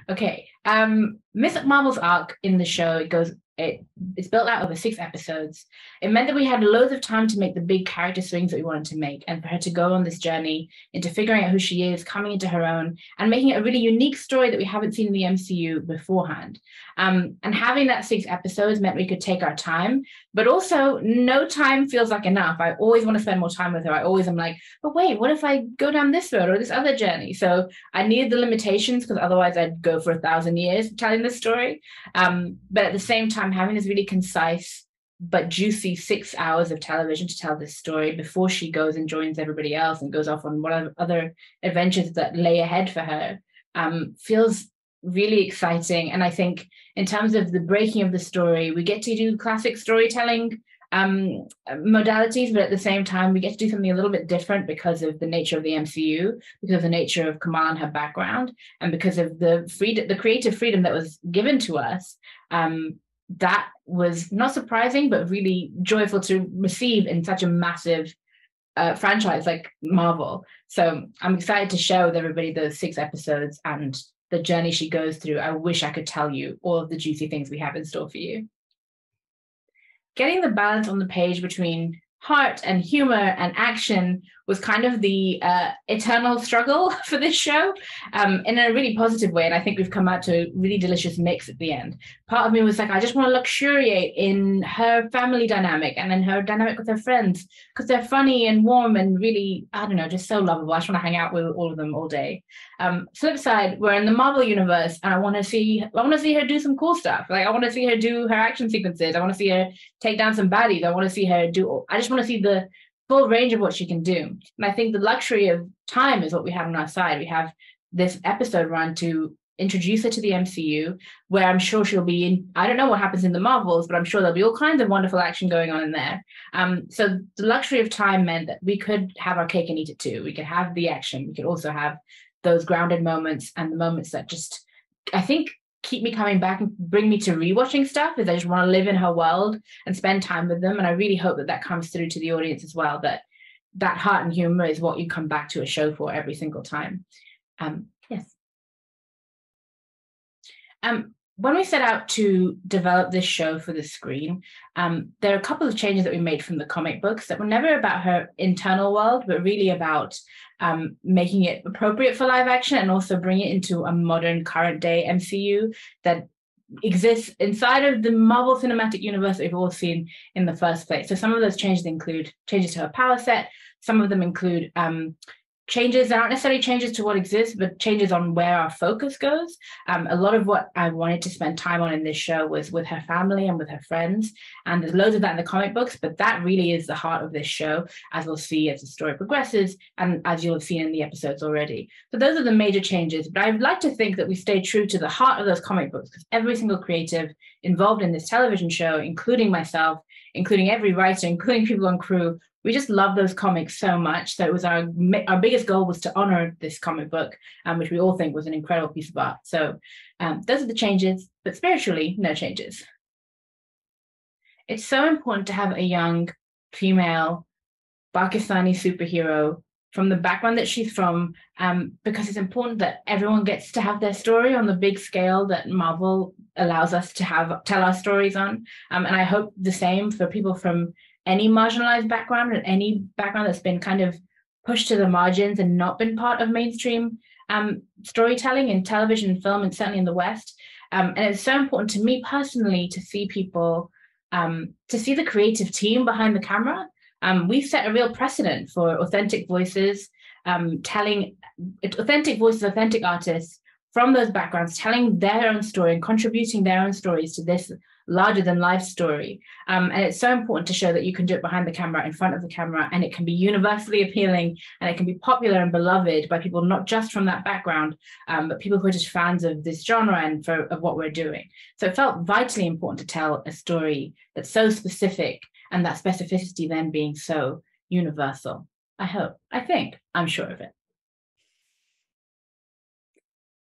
Okay. Miss Marvel's arc in the show, it's built out over 6 episodes. It meant that we had loads of time to make the big character swings that we wanted to make, and for her to go on this journey into figuring out who she is, coming into her own, and making it a really unique story that we haven't seen in the MCU beforehand. And having that 6 episodes meant we could take our time, but also no time feels like enough. I always want to spend more time with her. I always am like, but wait, what if I go down this road or this other journey? So I needed the limitations because otherwise I'd go for 1,000 years telling this story. But at the same time, having this really concise but juicy 6 hours of television to tell this story before she goes and joins everybody else and goes off on whatever other adventures that lay ahead for her, feels really exciting. And I think in terms of the breaking of the story, we get to do classic storytelling modalities, but at the same time, we get to do something a little bit different because of the nature of the MCU, because of the nature of Kamala and her background, and because of the creative freedom that was given to us. That was not surprising, but really joyful to receive in such a massive franchise like Marvel. So I'm excited to share with everybody those 6 episodes and the journey she goes through. I wish I could tell you all of the juicy things we have in store for you. Getting the balance on the page between heart and humor and action was kind of the eternal struggle for this show, in a really positive way. And I think we've come out to a really delicious mix at the end. Part of me was like, I just want to luxuriate in her family dynamic and in her dynamic with her friends, because they're funny and warm and really, I don't know, just so lovable. I just want to hang out with all of them all day. Flip side, we're in the Marvel universe, and I want to see her do some cool stuff. Like, I want to see her do her action sequences. I want to see her take down some baddies. I want to see her I just want to see the full range of what she can do. And I think the luxury of time is what we have on our side. We have this episode run to introduce her to the MCU, where I'm sure she'll be in, I don't know what happens in the Marvels, but I'm sure there'll be all kinds of wonderful action going on in there. So the luxury of time meant that we could have our cake and eat it too. We could have the action. We could also have those grounded moments, and the moments that just, I think, keep me coming back and bring me to rewatching stuff, is I just want to live in her world and spend time with them. And I really hope that that comes through to the audience as well, that heart and humor is what you come back to a show for every single time. Yes. When we set out to develop this show for the screen, there are a couple of changes that we made from the comic books that were never about her internal world, but really about making it appropriate for live action, and also bring it into a modern, current day MCU that exists inside of the Marvel Cinematic Universe that we've all seen in the first place. So some of those changes include changes to her power set. Some of them include changes that aren't necessarily changes to what exists, but changes on where our focus goes. A lot of what I wanted to spend time on in this show was with her family and with her friends. And there's loads of that in the comic books, but that really is the heart of this show, as we'll see as the story progresses, and as you'll have seen in the episodes already. So those are the major changes. But I'd like to think that we stay true to the heart of those comic books, because every single creative involved in this television show, including myself, including every writer, including people on crew, we just love those comics so much. So it was our biggest goal was to honor this comic book, which we all think was an incredible piece of art. So those are the changes, but spiritually, no changes. It's so important to have a young female Pakistani superhero from the background that she's from, because it's important that everyone gets to have their story on the big scale that Marvel allows us to tell our stories on. And I hope the same for people from any marginalized background and any background that's been kind of pushed to the margins and not been part of mainstream storytelling in television and film, and certainly in the West. And it's so important to me personally to see people, to see the creative team behind the camera. We've set a real precedent for authentic voices, authentic artists from those backgrounds, telling their own story and contributing their own stories to this larger than life story. And it's so important to show that you can do it behind the camera, in front of the camera, and it can be universally appealing, and it can be popular and beloved by people not just from that background, but people who are just fans of this genre and of what we're doing. So it felt vitally important to tell a story that's so specific, and that specificity then being so universal. I'm sure of it.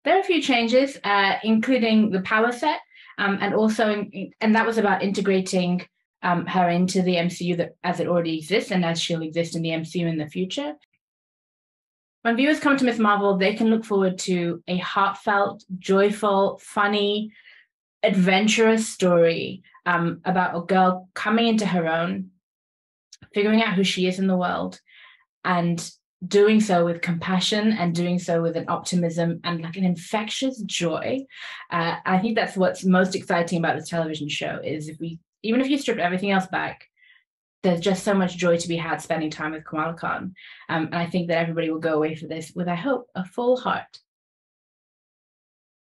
There are a few changes, including the power set, and that was about integrating her into the MCU as it already exists, and as she'll exist in the MCU in the future. when viewers come to Miss Marvel, they can look forward to a heartfelt, joyful, funny, adventurous story about a girl coming into her own, figuring out who she is in the world, and doing so with compassion and doing so with an optimism and like an infectious joy. I think that's what's most exciting about this television show is even if you strip everything else back, there's just so much joy to be had spending time with Kamala Khan. And I think that everybody will go away for this with, I hope, a full heart.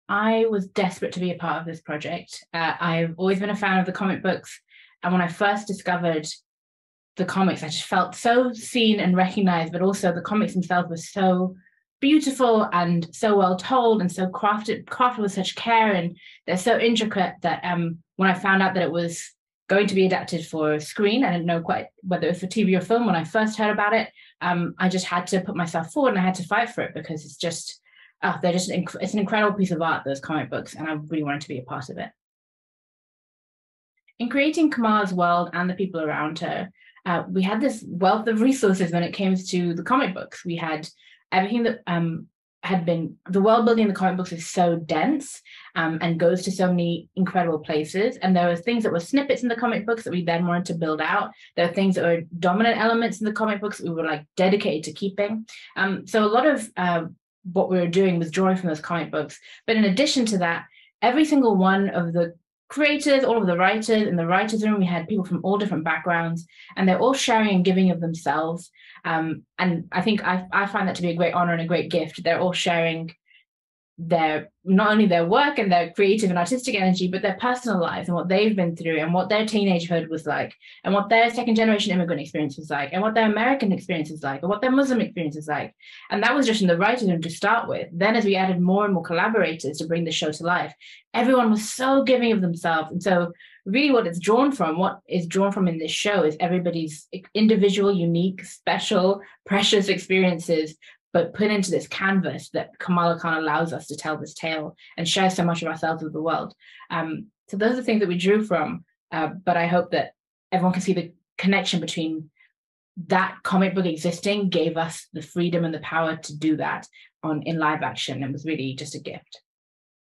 I was desperate to be a part of this project. I've always been a fan of the comic books. And when I first discovered the comics, I just felt so seen and recognized, but also the comics themselves were so beautiful and so well told and so crafted with such care. And they're so intricate that when I found out that it was going to be adapted for screen, I didn't know quite whether it was for TV or film. When I first heard about it, I just had to put myself forward and I had to fight for it because it's just, it's an incredible piece of art, those comic books, and I really wanted to be a part of it. In creating Kamala's world and the people around her, we had this wealth of resources when it came to the comic books. We had everything that the world building in the comic books is so dense and goes to so many incredible places. And there were things that were snippets in the comic books that we then wanted to build out. There are things that were dominant elements in the comic books that we were like dedicated to keeping. So a lot of what we were doing was drawing from those comic books. But in addition to that, every single one of the creators, all of the writers in the writers' room, we had people from all different backgrounds, and they're all sharing and giving of themselves. And I think I find that to be a great honor and a great gift. They're all sharing not only their work and their creative and artistic energy, but their personal lives and what they've been through and what their teenagehood was like and what their second generation immigrant experience was like and what their American experience is like and what their Muslim experience is like. And that was just in the writing room to start with. Then as we added more and more collaborators to bring the show to life, everyone was so giving of themselves. And so really what is drawn from in this show is everybody's individual, unique, special, precious experiences, but put into this canvas that Kamala Khan allows us to tell this tale and share so much of ourselves with the world. So those are the things that we drew from, but I hope that everyone can see the connection between that comic book existing gave us the freedom and the power to do that in live action. It was really just a gift.